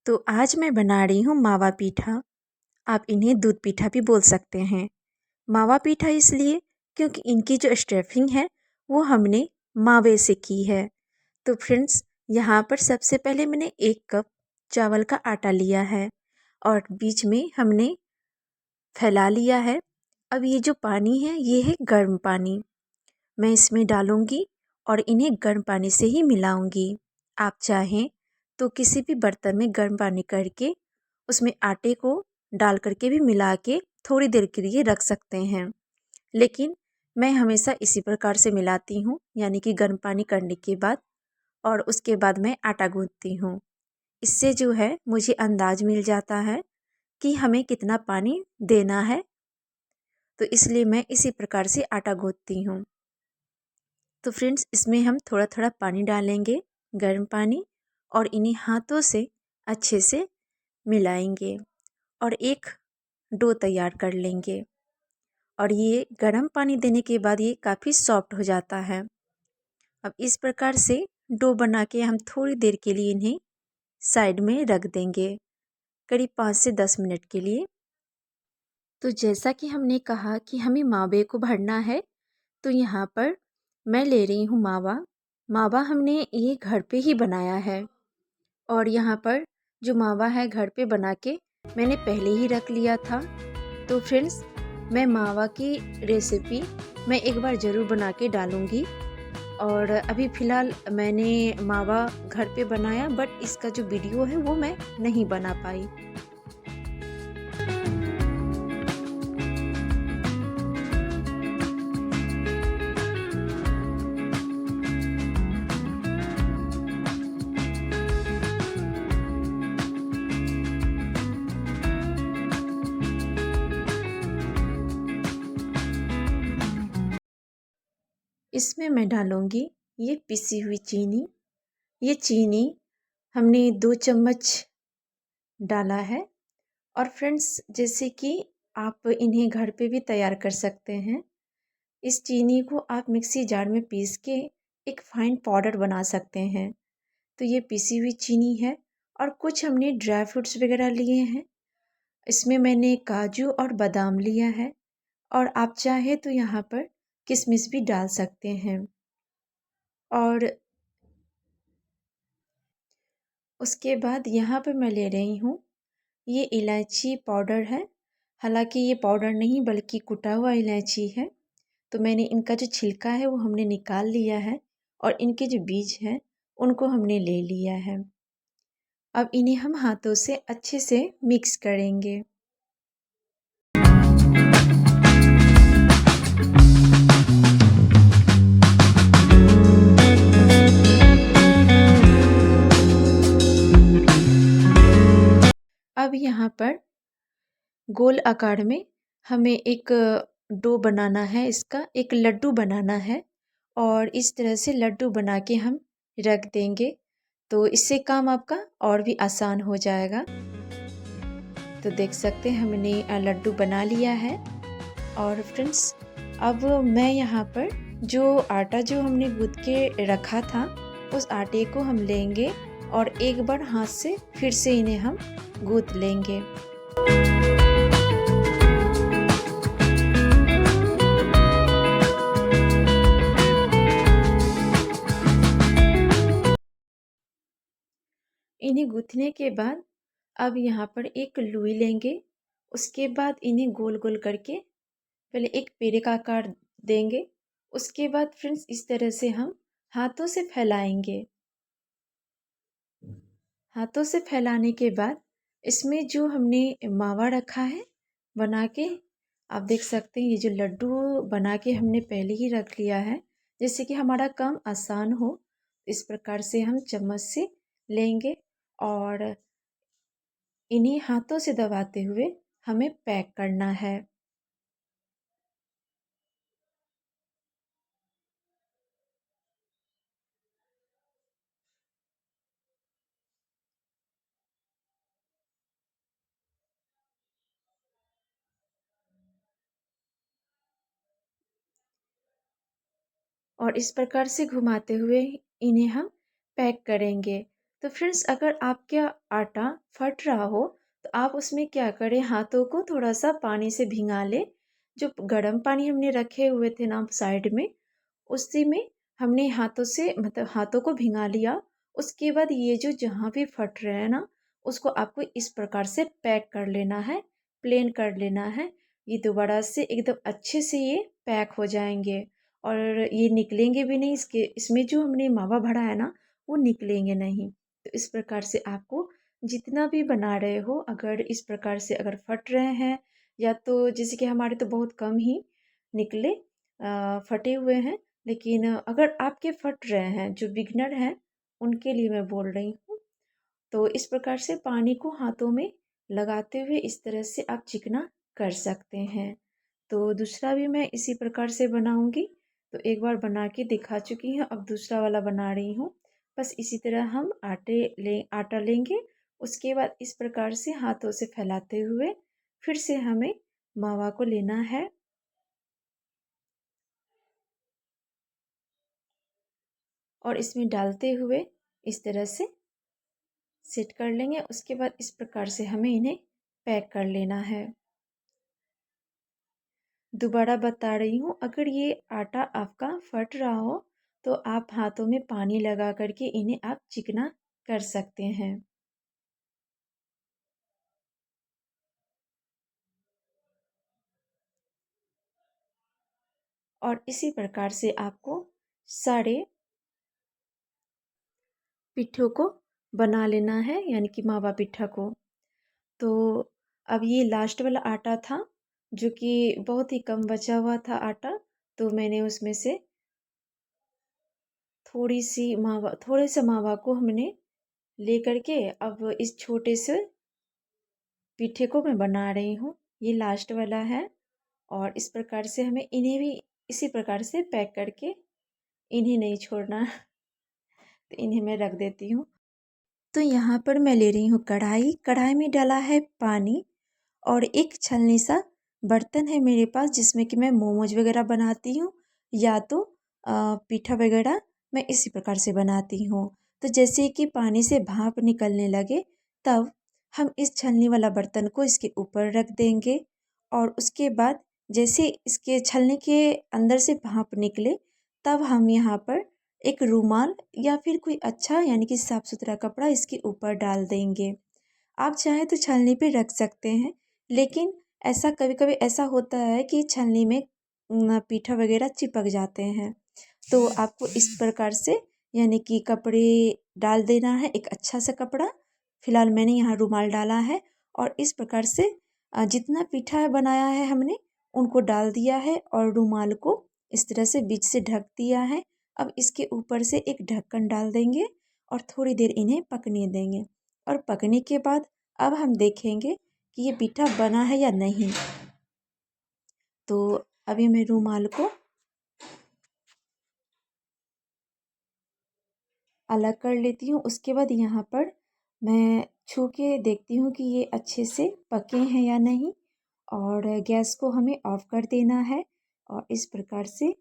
तो आज मैं बना रही हूँ मावा पीठा। आप इन्हें दूध पीठा भी बोल सकते हैं। मावा पीठा इसलिए क्योंकि इनकी जो स्टफिंग है वो हमने मावे से की है। तो फ्रेंड्स, यहाँ पर सबसे पहले मैंने 1 कप चावल का आटा लिया है और बीच में हमने फैला लिया है। अब ये जो पानी है ये है गर्म पानी। मैं इसमें डालूँगी और इन्हें गर्म पानी से ही मिलाऊँगी। आप चाहें तो किसी भी बर्तन में गर्म पानी करके उसमें आटे को डाल करके भी मिला के थोड़ी देर के लिए रख सकते हैं। लेकिन मैं हमेशा इसी प्रकार से मिलाती हूँ, यानी कि गर्म पानी करने के बाद और उसके बाद मैं आटा गूँथती हूँ। इससे जो है मुझे अंदाज़ मिल जाता है कि हमें कितना पानी देना है, तो इसलिए मैं इसी प्रकार से आटा गूँथती हूँ। तो फ्रेंड्स, इसमें हम थोड़ा थोड़ा पानी डालेंगे, गर्म पानी, और इन्हीं हाथों से अच्छे से मिलाएंगे और एक डो तैयार कर लेंगे। और ये गर्म पानी देने के बाद ये काफ़ी सॉफ्ट हो जाता है। अब इस प्रकार से डो बना के हम थोड़ी देर के लिए इन्हें साइड में रख देंगे, करीब 5 से 10 मिनट के लिए। तो जैसा कि हमने कहा कि हमें मावे को भरना है, तो यहाँ पर मैं ले रही हूँ मावा। मावा हमने ये घर पे ही बनाया है और यहाँ पर जो मावा है घर पे बना के मैंने पहले ही रख लिया था। तो फ्रेंड्स, मैं मावा की रेसिपी मैं एक बार ज़रूर बना के डालूँगी। और अभी फ़िलहाल मैंने मावा घर पे बनाया, बट इसका जो वीडियो है वो मैं नहीं बना पाई। इसमें मैं डालूँगी ये पिसी हुई चीनी। ये चीनी हमने 2 चम्मच डाला है। और फ्रेंड्स, जैसे कि आप इन्हें घर पे भी तैयार कर सकते हैं। इस चीनी को आप मिक्सी जार में पीस के एक फाइन पाउडर बना सकते हैं। तो ये पिसी हुई चीनी है और कुछ हमने ड्राई फ्रूट्स वगैरह लिए हैं। इसमें मैंने काजू और बादाम लिया है और आप चाहे तो यहाँ पर किशमिश भी डाल सकते हैं। और उसके बाद यहाँ पर मैं ले रही हूँ ये इलायची पाउडर है। हालांकि ये पाउडर नहीं बल्कि कुटा हुआ इलायची है। तो मैंने इनका जो छिलका है वो हमने निकाल लिया है और इनके जो बीज हैं उनको हमने ले लिया है। अब इन्हें हम हाथों से अच्छे से मिक्स करेंगे। अब यहाँ पर गोल आकार में हमें एक डो बनाना है, इसका एक लड्डू बनाना है और इस तरह से लड्डू बना के हम रख देंगे। तो इससे काम आपका और भी आसान हो जाएगा। तो देख सकते हैं हमने लड्डू बना लिया है। और फ्रेंड्स, अब मैं यहाँ पर जो आटा जो हमने गूँथ के रखा था उस आटे को हम लेंगे और एक बार हाथ से फिर से इन्हें हम गूँथ लेंगे। इन्हें गूँथने के बाद अब यहाँ पर एक लुई लेंगे। उसके बाद इन्हें गोल गोल करके पहले एक पेड़े का आकार देंगे। उसके बाद फ्रेंड्स, इस तरह से हम हाथों से फैलाएंगे। हाथों से फैलाने के बाद इसमें जो हमने मावा रखा है बना के, आप देख सकते हैं ये जो लड्डू बना के हमने पहले ही रख लिया है, जिससे कि हमारा काम आसान हो। इस प्रकार से हम चम्मच से लेंगे और इन्हीं हाथों से दबाते हुए हमें पैक करना है। और इस प्रकार से घुमाते हुए इन्हें हम पैक करेंगे। तो फ्रेंड्स, अगर आपका आटा फट रहा हो तो आप उसमें क्या करें, हाथों को थोड़ा सा पानी से भिंगा लें। जो गर्म पानी हमने रखे हुए थे ना साइड में, उसी में हमने हाथों से मतलब हाथों को भिंगा लिया। उसके बाद ये जो जहाँ भी फट रहे हैं ना, उसको आपको इस प्रकार से पैक कर लेना है, प्लेन कर लेना है। ये दोबारा से एकदम अच्छे से ये पैक हो जाएंगे और ये निकलेंगे भी नहीं। इसके इसमें जो हमने मावा भरा है ना, वो निकलेंगे नहीं। तो इस प्रकार से आपको जितना भी बना रहे हो, अगर इस प्रकार से अगर फट रहे हैं, या तो जैसे कि हमारे तो बहुत कम ही निकले, फटे हुए हैं। लेकिन अगर आपके फट रहे हैं, जो बिगनर हैं उनके लिए मैं बोल रही हूँ, तो इस प्रकार से पानी को हाथों में लगाते हुए इस तरह से आप चिकना कर सकते हैं। तो दूसरा भी मैं इसी प्रकार से बनाऊंगी। तो एक बार बना के दिखा चुकी हूँ, अब दूसरा वाला बना रही हूँ। बस इसी तरह हम आटा लेंगे। उसके बाद इस प्रकार से हाथों से फैलाते हुए फिर से हमें मावा को लेना है और इसमें डालते हुए इस तरह से सेट कर लेंगे। उसके बाद इस प्रकार से हमें इन्हें पैक कर लेना है। दोबारा बता रही हूँ, अगर ये आटा आपका फट रहा हो तो आप हाथों में पानी लगा करके इन्हें आप चिकना कर सकते हैं। और इसी प्रकार से आपको सारे पिट्ठों को बना लेना है, यानी कि मावा पिट्ठा को। तो अब ये लास्ट वाला आटा था, जो कि बहुत ही कम बचा हुआ था आटा। तो मैंने उसमें से थोड़े से मावा को हमने ले करके अब इस छोटे से पीठे को मैं बना रही हूँ। ये लास्ट वाला है और इस प्रकार से हमें इन्हें भी इसी प्रकार से पैक करके इन्हें नहीं छोड़ना। तो इन्हें मैं रख देती हूँ। तो यहाँ पर मैं ले रही हूँ कढ़ाई। कढ़ाई में डाला है पानी और एक छलनी सा बर्तन है मेरे पास, जिसमें कि मैं मोमोज वगैरह बनाती हूँ, या तो पीठा वगैरह मैं इसी प्रकार से बनाती हूँ। तो जैसे कि पानी से भाप निकलने लगे, तब हम इस छलनी वाला बर्तन को इसके ऊपर रख देंगे और उसके बाद जैसे इसके छलनी के अंदर से भाप निकले, तब हम यहाँ पर एक रुमाल या फिर कोई अच्छा यानी कि साफ़ सुथरा कपड़ा इसके ऊपर डाल देंगे। आप चाहें तो छलनी पे रख सकते हैं, लेकिन ऐसा कभी कभी ऐसा होता है कि छलनी में पीठा वगैरह चिपक जाते हैं। तो आपको इस प्रकार से यानी कि कपड़े डाल देना है, एक अच्छा सा कपड़ा। फिलहाल मैंने यहाँ रुमाल डाला है और इस प्रकार से जितना पीठा बनाया है हमने उनको डाल दिया है और रुमाल को इस तरह से बीच से ढक दिया है। अब इसके ऊपर से एक ढक्कन डाल देंगे और थोड़ी देर इन्हें पकने देंगे। और पकने के बाद अब हम देखेंगे कि ये पीठा बना है या नहीं। तो अभी मैं रुमाल को अलग कर लेती हूँ। उसके बाद यहाँ पर मैं छू के देखती हूँ कि ये अच्छे से पके हैं या नहीं, और गैस को हमें ऑफ कर देना है। और इस प्रकार से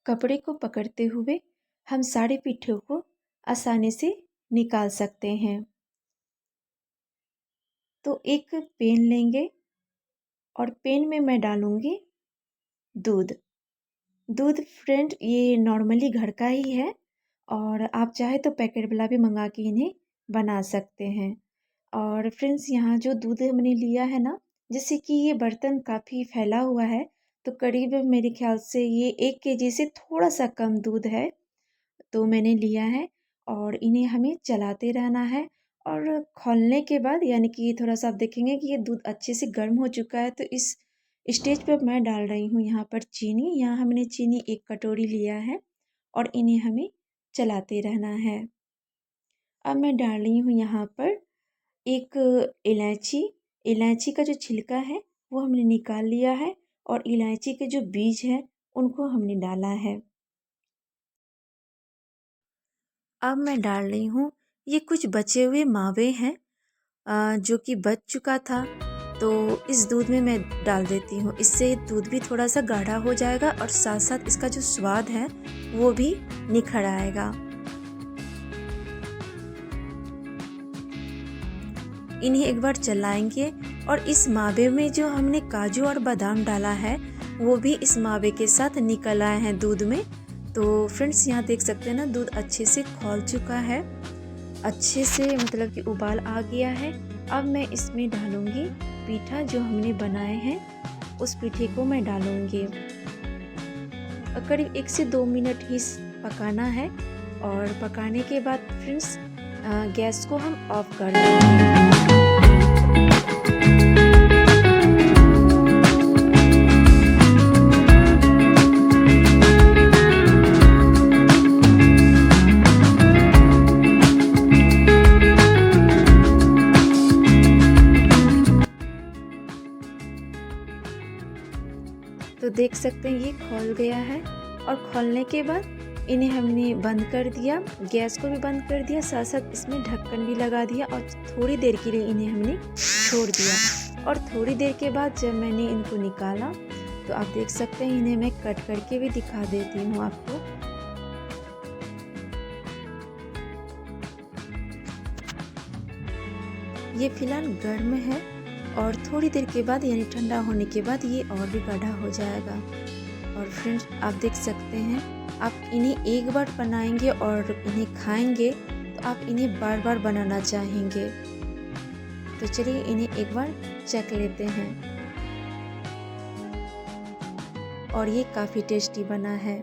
कपड़े को पकड़ते हुए हम सारे पीठों को आसानी से निकाल सकते हैं। तो एक पेन लेंगे और पेन में मैं डालूँगी दूध। दूध फ्रेंड ये नॉर्मली घर का ही है, और आप चाहे तो पैकेट वाला भी मंगा के इन्हें बना सकते हैं। और फ्रेंड्स, यहाँ जो दूध हमने लिया है ना, जैसे कि ये बर्तन काफ़ी फैला हुआ है, तो करीब मेरे ख्याल से ये 1 kg से थोड़ा सा कम दूध है। तो मैंने लिया है और इन्हें हमें चलाते रहना है। और खौलने के बाद यानी कि थोड़ा सा आप देखेंगे कि ये दूध अच्छे से गर्म हो चुका है, तो इस स्टेज पर मैं डाल रही हूँ यहाँ पर चीनी। यहाँ हमने चीनी 1 कटोरी लिया है और इन्हें हमें चलाते रहना है। अब मैं डाल रही हूँ यहाँ पर एक इलायची। इलायची का जो छिलका है वो हमने निकाल लिया है और इलायची के जो बीज हैं उनको हमने डाला है। अब मैं डाल रही हूँ, ये कुछ बचे हुए मावे हैं जो कि बच चुका था, तो इस दूध में मैं डाल देती हूँ। इससे दूध भी थोड़ा सा गाढ़ा हो जाएगा और साथ साथ इसका जो स्वाद है वो भी निखर आएगा। इन्हें एक बार चलाएंगे और इस मावे में जो हमने काजू और बादाम डाला है वो भी इस मावे के साथ निकल आए हैं दूध में। तो फ्रेंड्स यहाँ देख सकते हैं ना, दूध अच्छे से खौल चुका है, अच्छे से मतलब कि उबाल आ गया है। अब मैं इसमें डालूंगी पीठा जो हमने बनाए हैं, उस पीठे को मैं डालूंगी। करीब 1 से 2 मिनट ही पकाना है और पकाने के बाद फ्रेंड्स गैस को हम ऑफ कर देंगे। तो देख सकते हैं ये खौल गया है और खौलने के बाद इन्हें हमने बंद कर दिया, गैस को भी बंद कर दिया, साथ साथ इसमें ढक्कन भी लगा दिया और थोड़ी देर के लिए इन्हें हमने छोड़ दिया। और थोड़ी देर के बाद जब मैंने इनको निकाला तो आप देख सकते हैं, इन्हें मैं कट करके भी दिखा देती हूँ आपको। ये फिलहाल गर्म है और थोड़ी देर के बाद यानी ठंडा होने के बाद ये और भी गाढ़ा हो जाएगा। और फ्रेंड्स आप देख सकते हैं, आप इन्हें एक बार बनाएंगे और इन्हें खाएंगे तो आप इन्हें बार बार बनाना चाहेंगे। तो चलिए इन्हें एक बार चख लेते हैं। और ये काफ़ी टेस्टी बना है।